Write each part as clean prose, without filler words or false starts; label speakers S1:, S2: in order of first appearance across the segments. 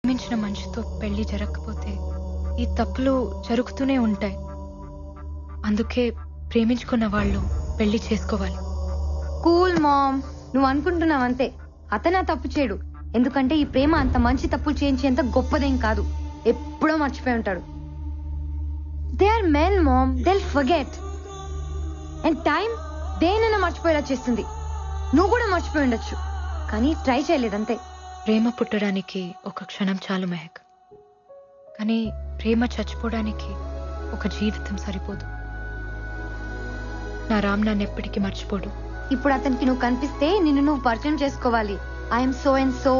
S1: ప్రేమించిన మనిషితో పెళ్లి జరగకపోతే ఈ తప్పులు జరుగుతూనే ఉంటాయి. అందుకే ప్రేమించుకున్న వాళ్ళు పెళ్లి చేసుకోవాలి.
S2: కూల్ మామ్, నువ్వు అనుకుంటున్నావంతే. అతనే తప్పు చేయడు, ఎందుకంటే ఈ ప్రేమ అంత మంచి తప్పులు చేయించేంత గొప్పదేం కాదు. ఎప్పుడో మర్చిపోయి ఉంటాడు. They are men ma'am, they'll forget. And time దేనైనా మర్చిపోయేలా చేస్తుంది. నువ్వు కూడా మర్చిపోయి ఉండొచ్చు, కానీ ట్రై చేయలేదంతే.
S1: ప్రేమ పుట్టడానికి ఒక క్షణం చాలు మెహక్, కానీ ప్రేమ చచ్చిపోవడానికి ఒక జీవితం సరిపోదు. నా రామ్ నన్ను ఎప్పటికీ మర్చిపోడు.
S2: ఇప్పుడు అతనికి నువ్వు కనిపిస్తే నిన్ను నువ్వు పరిచయం చేసుకోవాలి. ఐఎమ్ సో అండ్ సో,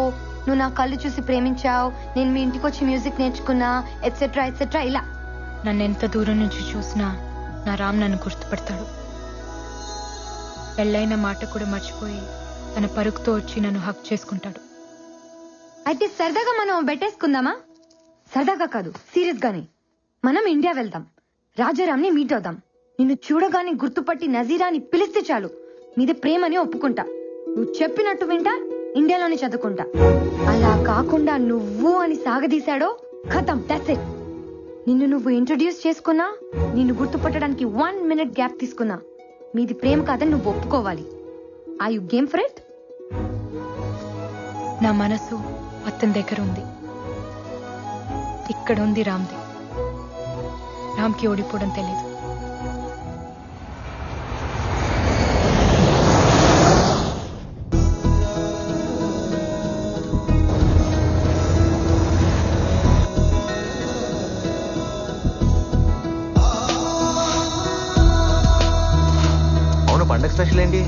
S2: నువ్వు నా కళ్ళు చూసి ప్రేమించావు, నేను మీ ఇంటికి వచ్చి మ్యూజిక్ నేర్చుకున్నా, ఎట్సెట్రా ఎట్సెట్రా. ఇలా
S1: నన్ను ఎంత దూరం నుంచి చూసినా నా రామ్ నన్ను గుర్తుపడతాడు. పెళ్ళైన మాట కూడా మర్చిపోయి తన పరుగుతో వచ్చి నన్ను హక్ చేసుకుంటాడు.
S2: అయితే సరదాగా మనం బెట్టేసుకుందామా? సరదాగా కాదు, సీరియస్ గానే. మనం ఇండియా వెళ్దాం, రాజారాంని మీట్ అవుదాం. నిన్ను చూడగానే గుర్తుపట్టి నజీరాని పిలిస్తే చాలు, మీది ప్రేమని ఒప్పుకుంటా. నువ్వు చెప్పినట్టు వింటా, ఇండియాలోనే చదువుకుంటా. అలా కాకుండా నువ్వు అని సాగదీశాడో ఖతం, దట్స్ ఇట్. నిన్ను నువ్వు ఇంట్రొడ్యూస్ చేసుకున్నా, నిన్ను గుర్తుపట్టడానికి 1 minute గ్యాప్ తీసుకున్నా, మీది ప్రేమ కాదని నువ్వు ఒప్పుకోవాలి. Are you game for it?
S1: నా మనసు అతని దగ్గర ఉంది, ఇక్కడ ఉంది రామ్ది. రామ్కి ఓడిపోవడం తెలీదు.
S3: అవును, పండగ స్పెషల్ ఏంటి?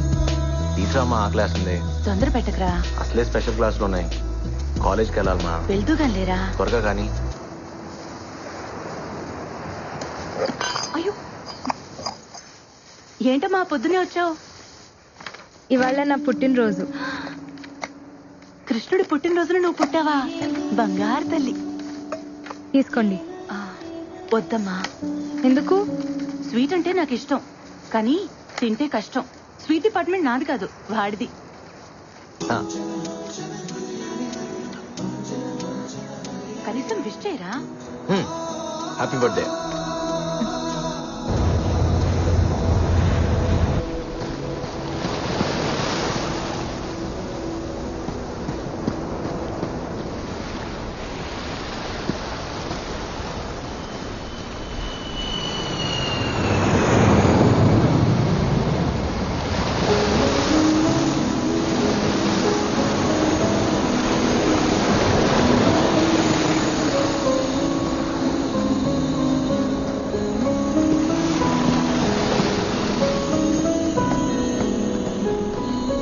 S3: తీసురామా, ఆ క్లాస్ ఉంది.
S4: తొందర పెట్టకరా,
S3: అసలే స్పెషల్ క్లాసులు ఉన్నాయి. కాలేజ్కి వెళ్ళాలి మా.
S4: వెళ్తూగాని లేరా?
S3: త్వరగా కానీ.
S4: అయ్యో, ఏంటమ్మా పొద్దునే వచ్చావు?
S2: ఇవాళ నా పుట్టినరోజు.
S4: కృష్ణుడి పుట్టినరోజున నువ్వు పుట్టావా? బంగారు తల్లి.
S1: తీసుకోండి.
S4: ఆ, వద్దమ్మా.
S2: ఎందుకు?
S4: స్వీట్ అంటే నాకు ఇష్టం, కానీ తింటే కష్టం. స్వీట్ డిపార్ట్మెంట్ నాది కాదు, వాడిది. కనీసం విష్ చేయరా?
S3: Happy birthday.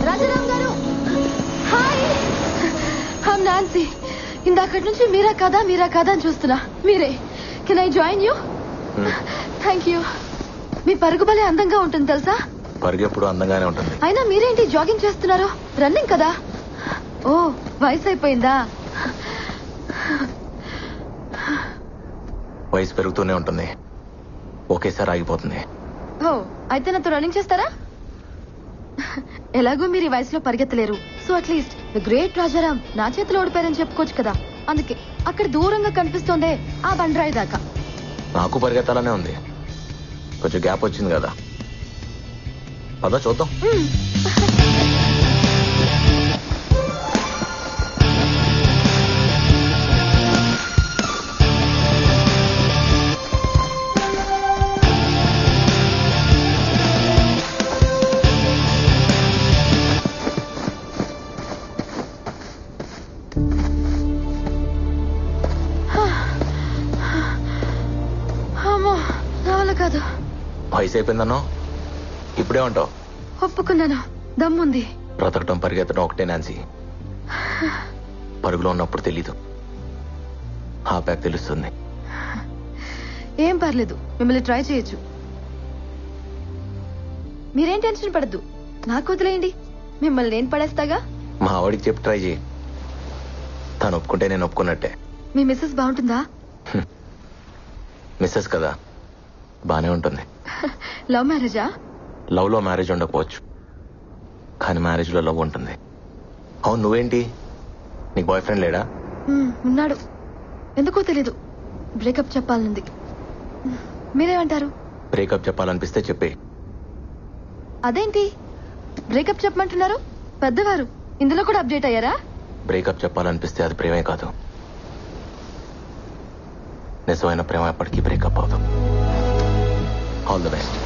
S2: రాజారాం గారు, హాయ్. I'm Nancy. ఇందాకటి నుంచి మీరా కాదా అని చూస్తున్నా. మీరే. Can I join you? Thank you. మీ పరుగు భలే అందంగా ఉంటుంది తెలుసా?
S3: పరుగు ఎప్పుడు అందంగానే ఉంటుంది.
S2: అయినా మీరేంటి జాగింగ్ చేస్తున్నారు? రన్నింగ్ కదా? ఓ, వయసు అయిపోయిందా?
S3: వయసు పెరుగుతూనే ఉంటుంది, ఒకేసారి ఆగిపోతుంది.
S2: ఓ, అయితే నాతో రన్నింగ్ చేస్తారా? ఎలాగో మీరు ఈ వయసులో పరిగెత్తలేరు, so at least the great Rajaram నా చేతిలో ఓడిపోయారని చెప్పుకోవచ్చు కదా. అందుకే అక్కడ దూరంగా కనిపిస్తోందే ఆ బండరాయి దాకా.
S3: నాకు పరిగెత్తాలనే ఉంది, కొంచెం గ్యాప్ వచ్చింది కదా. పద చూద్దాం.
S2: అమ్మో, నా వల్ల కాదు.
S3: వయసు అయిపోయిందన్నో ఇప్పుడేమంటావు?
S2: ఒప్పుకున్నాను, దమ్ముంది.
S3: బ్రతకటం పరిగెత్తడం ఒకటే నాన్సీ. పరుగులో ఉన్నప్పుడు తెలీదు, ఆపాక తెలుస్తుంది.
S2: ఏం పర్లేదు, మిమ్మల్ని ట్రై చేయొచ్చు. మీరేం టెన్షన్ పడద్దు, నాకు వదిలేయండి, మిమ్మల్ని నేను పడేస్తాగా.
S3: మా ఆవిడికి చెప్పి ట్రై చేయి, తను ఒప్పుకుంటే నేను ఒప్పుకున్నట్టే.
S2: మీ మిస్సెస్ బాగుంటుందా?
S3: మిస్సెస్ కదా, బానే ఉంటుంది.
S2: లవ్ మ్యారేజా?
S3: లవ్ లో మ్యారేజ్ ఉండకపోవచ్చు, కానీ మ్యారేజ్ లో లవ్ ఉంటుంది. అవును, నువ్వేంటి, నీకు బాయ్ ఫ్రెండ్ లేడా?
S5: ఉన్నాడు. ఎందుకో తెలీదు, బ్రేకప్ చెప్పాలనుంది. మీరేమంటారు?
S3: బ్రేకప్ చెప్పాలనిపిస్తే చెప్పే.
S5: అదేంటి బ్రేకప్ చెప్పమంటున్నారు? పెద్దవారు ఇందులో కూడా అప్డేట్ అయ్యారా?
S3: బ్రేకప్ చెప్పాలనిపిస్తే అది ప్రేమే కాదు. నిజమైన ప్రేమ ఎప్పటికీ బ్రేకప్ అవుతాం. All the best.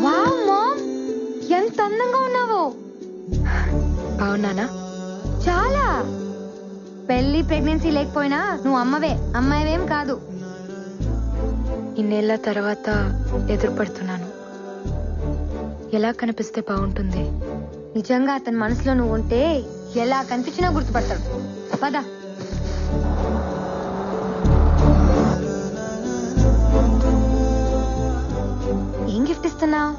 S2: Wow ma'am, ఎంత అందంగా ఉన్నావో.
S1: బాగున్నానా?
S2: చాలా. పెళ్లి ప్రెగ్నెన్సీ లేకపోయినా నువ్వు అమ్మాయివేం కాదు.
S1: ఇన్నేళ్ల తర్వాత ఎదురుపడుతున్నాను. ఎలా కనిపిస్తే బాగుంటుంది?
S2: నిజంగా అతని మనసులో నువ్వు ఉంటే ఎలా కనిపించినా గుర్తుపడతాడు. పద. ఏం గిఫ్ట్ ఇస్తున్నావు?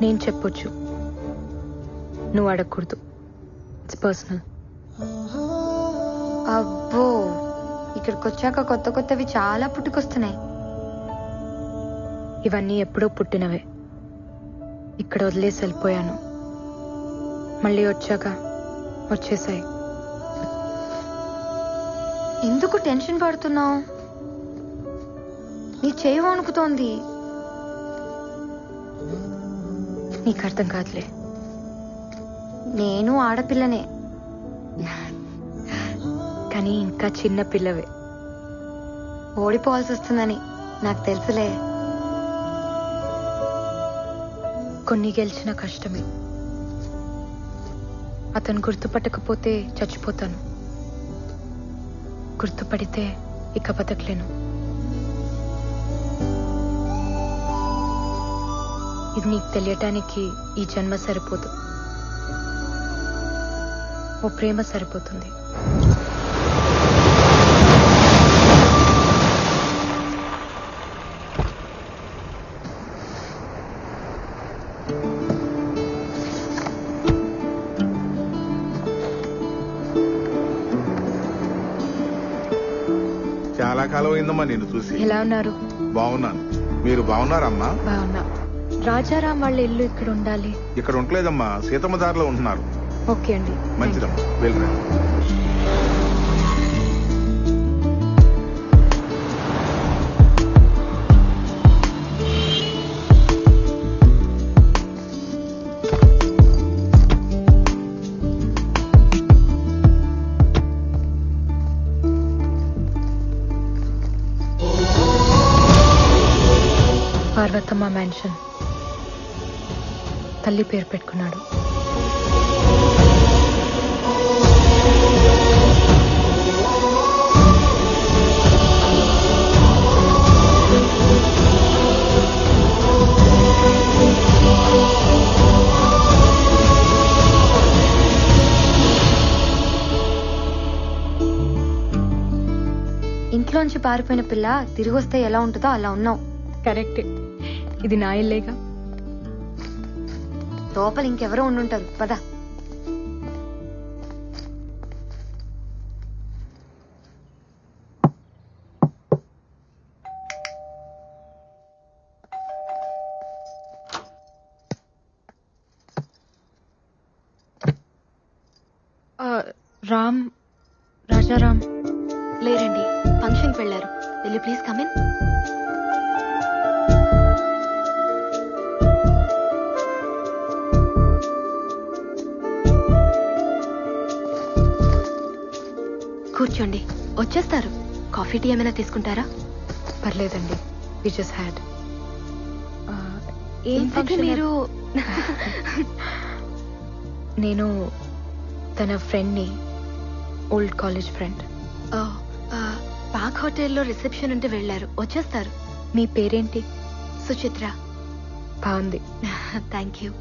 S1: నేను చెప్పొచ్చు, నువ్వు అడగకూడదు. It's personal.
S2: అబ్బో, ఇక్కడికి వచ్చాక కొత్త కొత్తవి చాలా పుట్టుకొస్తున్నాయి.
S1: ఇవన్నీ ఎప్పుడో పుట్టినవే. ఇక్కడ వదిలేసి వెళ్ళిపోయాను, మళ్ళీ వచ్చాక వచ్చేసాయి.
S2: ఎందుకు టెన్షన్ పడుతున్నావు? నీ చేయి వణుకుతోంది.
S1: నీకు అర్థం కాదులే.
S2: నేను ఆడపిల్లనే.
S1: కానీ ఇంకా చిన్న పిల్లవే.
S2: ఓడిపోవాల్సి వస్తుందని నాకు తెలుసులే.
S1: కొన్ని గెలిచిన కష్టమే. అతను గుర్తుపట్టకపోతే చచ్చిపోతాను, గుర్తుపడితే ఇక బతకలేను. ఇది నీకు తెలియటానికి ఈ జన్మ సరిపోదు, ఓ ప్రేమ సరిపోతుంది.
S6: చాలా కాలం అయిందమ్మా నేను చూసి.
S1: ఎలా ఉన్నారు?
S6: బాగున్నాను. మీరు బాగున్నారమ్మా?
S1: బాగున్నా. రాజారాం వాళ్ళ ఇల్లు ఇక్కడ ఉండాలి.
S6: ఇక్కడ ఉండలేదమ్మా, సీతమ్మ దారిలో ఉంటున్నారు.
S1: ఓకే అండి.
S6: మంచిదమ్మా, వెళ్ళరా.
S1: పార్వతమ్మ మ్యాన్షన్. తల్లి పేరు పెట్టుకున్నాడు.
S2: ఇంట్లోంచి పారిపోయిన పిల్ల తిరిగి వస్తే ఎలా ఉంటుందో అలా ఉన్నావు.
S1: కరెక్టే. ఇది నా ఇల్లేగా.
S2: లోపల ఇంకెవరో ఉండుంటారు. పద.
S1: రామ్, రాజారాం
S5: లేరండి, ఫంక్షన్కి వెళ్ళారు. Will you please come in? కూర్చోండి, వచ్చేస్తారు. కాఫీ టీ ఏమైనా తీసుకుంటారా?
S1: పర్లేదండి, వి జస్ట్ హ్యాడ్.
S5: ఏంటంటే మీరు
S1: నేను తన ఫ్రెండ్ని, ఓల్డ్ కాలేజ్ ఫ్రెండ్.
S5: ఓ, పాక్ హోటల్లో రిసెప్షన్ ఉంటే వెళ్ళారు, వచ్చేస్తారు.
S1: మీ పేరేంటి?
S5: సుచిత్ర.
S1: బాగుంది.
S5: Thank you.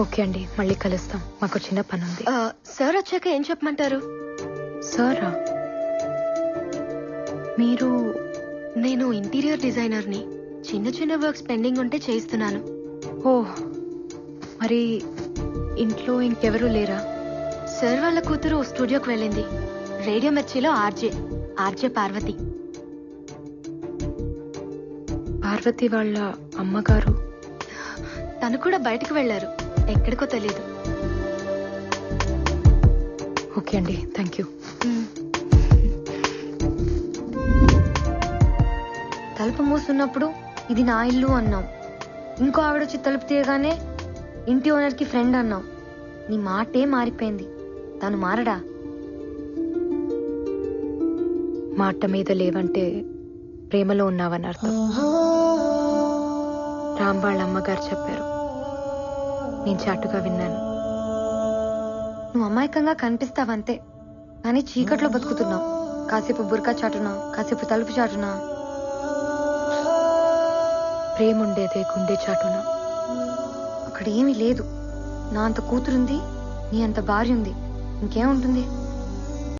S1: ఓకే అండి, మళ్ళీ కలుస్తాం. మాకు చిన్న పని ఉంది.
S5: సార్ వచ్చాక ఏం చెప్పమంటారు?
S1: సారా? మీరు?
S5: నేను ఇంటీరియర్ డిజైనర్ని. చిన్న చిన్న వర్క్స్ పెండింగ్ ఉంటే చేయిస్తున్నాను.
S1: ఓ, మరి ఇంట్లో ఇంకెవరూ లేరా?
S5: సార్ వాళ్ళ కూతురు స్టూడియోకి వెళ్ళింది. రేడియో మిర్చిలో ఆర్జే పార్వతి.
S1: పార్వతి వాళ్ళ అమ్మగారు?
S5: తను కూడా బయటకు వెళ్లారు, ఎక్కడికో తెలియదు.
S1: ఓకే అండి, థ్యాంక్ యూ.
S2: తలుపు మూసున్నప్పుడు ఇది నా ఇల్లు అన్నాం. ఇంకో ఆవిడొచ్చి తలుపు తీయగానే ఇంటి ఓనర్ కి ఫ్రెండ్ అన్నాం. నీ మాటే మారిపోయింది. తను మారడా?
S1: మాట మీద లేవంటే ప్రేమలో ఉన్నావని అర్థం. రామ్ వాళ్ళ అమ్మగారు చెప్పారు, నేను చాటుగా విన్నాను.
S2: నువ్వు అమాయకంగా కనిపిస్తావంతే, కానీ చీకట్లో బతుకుతున్నావు. కాసేపు బుర్కా చాటునా, కాసేపు తలుపు చాటునా.
S1: ప్రేమ ఉండేదే గుండె చాటున.
S2: అక్కడ ఏమీ లేదు. నా అంత కూతురుంది, నీ అంత భార్య ఉంది, ఇంకేముంటుంది?